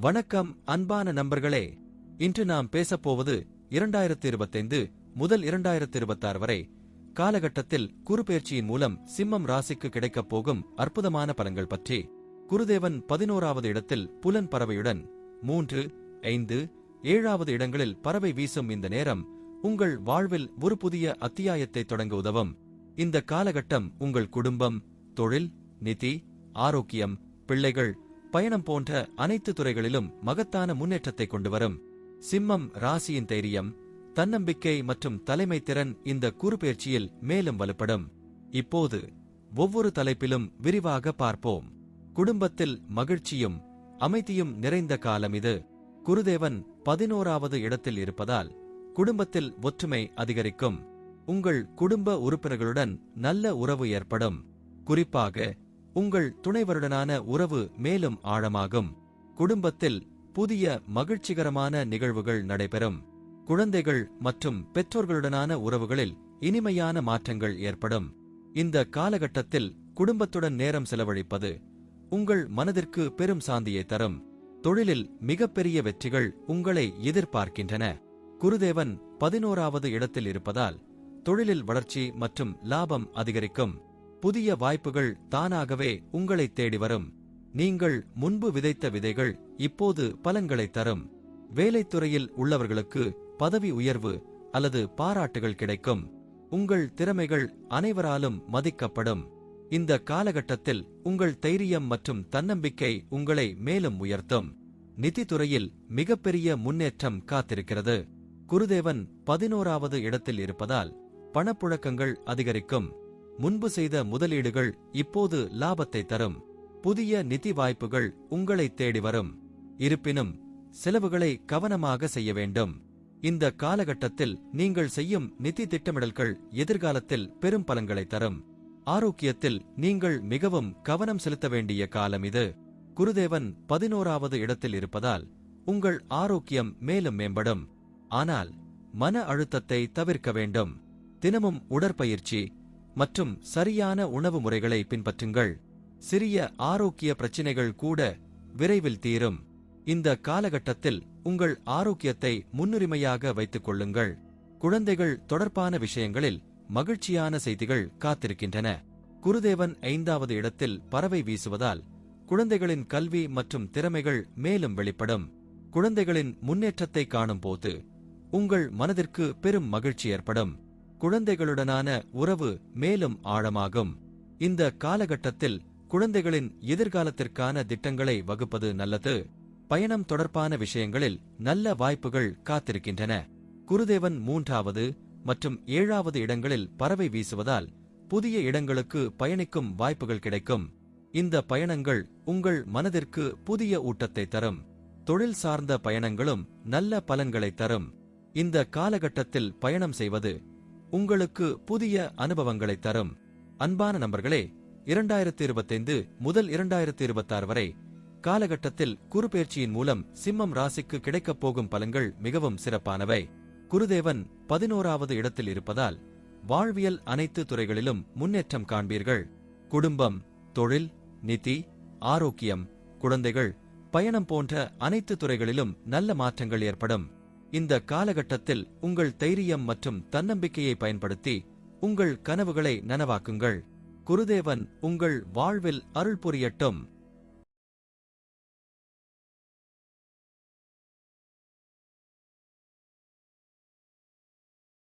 வணக்கம் அன்பான நண்பர்களே. இன்று நாம் பேசப்போவது 2025 முதல் 2026 வரை காலகட்டத்தில் குருபெயர்ச்சியின் மூலம் சிம்மம் ராசிக்கு கிடைக்கப் போகும் அற்புதமான பலன்கள் பற்றி. குருதேவன் 11வது இடத்தில் புலன் பறவையுடன் 3, 5, 7வது இடங்களில் பறவை வீசும் இந்த நேரம் உங்கள் வாழ்வில் ஒரு புதிய அத்தியாயத்தை தொடங்க உதவும். இந்த காலகட்டம் உங்கள் குடும்பம், தொழில், நிதி, ஆரோக்கியம், பிள்ளைகள், பயணம் போன்ற அனைத்து துறைகளிலும் மகத்தான முன்னேற்றத்தை கொண்டுவரும். சிம்மம் ராசியின் தைரியம், தன்னம்பிக்கை மற்றும் தலைமை திறன் இந்த குருபெயர்ச்சியில் மேலும் வலுப்படும். இப்போது ஒவ்வொரு தலைப்பிலும் விரிவாக பார்ப்போம். குடும்பத்தில் மகிழ்ச்சியும் அமைதியும் நிறைந்த காலம் இது. குருதேவன் 11வது இடத்தில் இருப்பதால் குடும்பத்தில் ஒற்றுமை அதிகரிக்கும். உங்கள் குடும்ப உறுப்பினர்களுடன் நல்ல உறவு ஏற்படும். குறிப்பாக உங்கள் துணைவருடனான உறவு மேலும் ஆழமாகும். குடும்பத்தில் புதிய மகிழ்ச்சிகரமான நிகழ்வுகள் நடைபெறும். குழந்தைகள் மற்றும் பெற்றோர்களுடனான உறவுகளில் இனிமையான மாற்றங்கள் ஏற்படும். இந்த காலகட்டத்தில் குடும்பத்துடன் நேரம் செலவழிப்பது உங்கள் மனதிற்கு பெரும் சாந்தியை தரும். தொழிலில் மிகப்பெரிய வெற்றிகள் உங்களை எதிர்பார்க்கின்றன. குருதேவன் 11வது இடத்தில் இருப்பதால் தொழிலில் வளர்ச்சி மற்றும் லாபம் அதிகரிக்கும். புதிய வாய்ப்புகள் தானாகவே உங்களை தேடி வரும். நீங்கள் முன்பு விதைத்த விதைகள் இப்போது பலன்களை தரும். வேலைத்துறையில் உள்ளவர்களுக்கு பதவி உயர்வு அல்லது பாராட்டுகள் கிடைக்கும். உங்கள் திறமைகள் அனைவராலும் மதிக்கப்படும். இந்த காலகட்டத்தில் உங்கள் தைரியம் மற்றும் தன்னம்பிக்கை உங்களை மேலும் உயர்த்தும். நிதித்துறையில் மிகப்பெரிய முன்னேற்றம் காத்திருக்கிறது. குருதேவன் 11வது இடத்தில் இருப்பதால் பணப்புழக்கங்கள் அதிகரிக்கும். முன்பு செய்த முதலீடுகள் இப்போது லாபத்தை தரும். புதிய நிதி வாய்ப்புகள் உங்களை தேடி வரும். இருப்பினும் செலவுகளை கவனமாக செய்ய வேண்டும். இந்த காலகட்டத்தில் நீங்கள் செய்யும் நிதி திட்டமிடல்கள் எதிர்காலத்தில் பெரும் பலன்களை தரும். ஆரோக்கியத்தில் நீங்கள் மிகவும் கவனம் செலுத்த வேண்டிய காலம் இது. குருதேவன் 11வது இடத்தில் இருப்பதால் உங்கள் ஆரோக்கியம் மேலும் மேம்படும். ஆனால் மன அழுத்தத்தை தவிர்க்க வேண்டும். தினமும் உடற்பயிற்சி மற்றும் சரியான உணவு முறைகளை பின்பற்றுங்கள். சிறிய ஆரோக்கிய பிரச்சினைகள் கூட விரைவில் தீரும். இந்த காலகட்டத்தில் உங்கள் ஆரோக்கியத்தை முன்னுரிமையாக வைத்துக் கொள்ளுங்கள். குழந்தைகள் தொடர்பான விஷயங்களில் மகிழ்ச்சியான செய்திகள் காத்திருக்கின்றன. குருதேவன் 5வது இடத்தில் பறவை வீசுவதால் குழந்தைகளின் கல்வி மற்றும் திறமைகள் மேலும் வெளிப்படும். குழந்தைகளின் முன்னேற்றத்தை காணும் போது உங்கள் மனதிற்கு பெரும் மகிழ்ச்சி ஏற்படும். குழந்தைகளுடனான உறவு மேலும் ஆழமாகும். இந்த காலகட்டத்தில் குழந்தைகளின் எதிர்காலத்திற்கான திட்டங்களை வகுப்பது நல்லது. பயணம் தொடர்பான விஷயங்களில் நல்ல வாய்ப்புகள் காத்திருக்கின்றன. குருதேவன் 3வது மற்றும் 7வது இடங்களில் பறவை வீசுவதால் புதிய இடங்களுக்கு பயணிக்கும் வாய்ப்புகள் கிடைக்கும். இந்த பயணங்கள் உங்கள் மனதிற்கு புதிய ஊட்டத்தை தரும். தொழில் சார்ந்த பயணங்களும் நல்ல பலன்களை தரும். இந்த காலகட்டத்தில் பயணம் செய்வது உங்களுக்கு புதிய அனுபவங்களை தரும். அன்பான நண்பர்களே, 2025 முதல் 2026 வரை காலகட்டத்தில் குருபெயர்ச்சியின் மூலம் சிம்மம் ராசிக்கு கிடைக்கப் போகும் பலன்கள் மிகவும் சிறப்பானவை. குருதேவன் 11வது இடத்தில் இருப்பதால் வாழ்வியல் அனைத்து துறைகளிலும் முன்னேற்றம் காண்பீர்கள். குடும்பம், தொழில், நிதி, ஆரோக்கியம், குழந்தைகள், பயணம் போன்ற அனைத்து துறைகளிலும் நல்ல மாற்றங்கள் ஏற்படும். இந்த காலகட்டத்தில் உங்கள் தைரியம் மற்றும் தன்னம்பிக்கையை பயன்படுத்தி உங்கள் கனவுகளை நனவாக்குங்கள். குருதேவன் உங்கள் வாழ்வில் அருள் புரியட்டும்.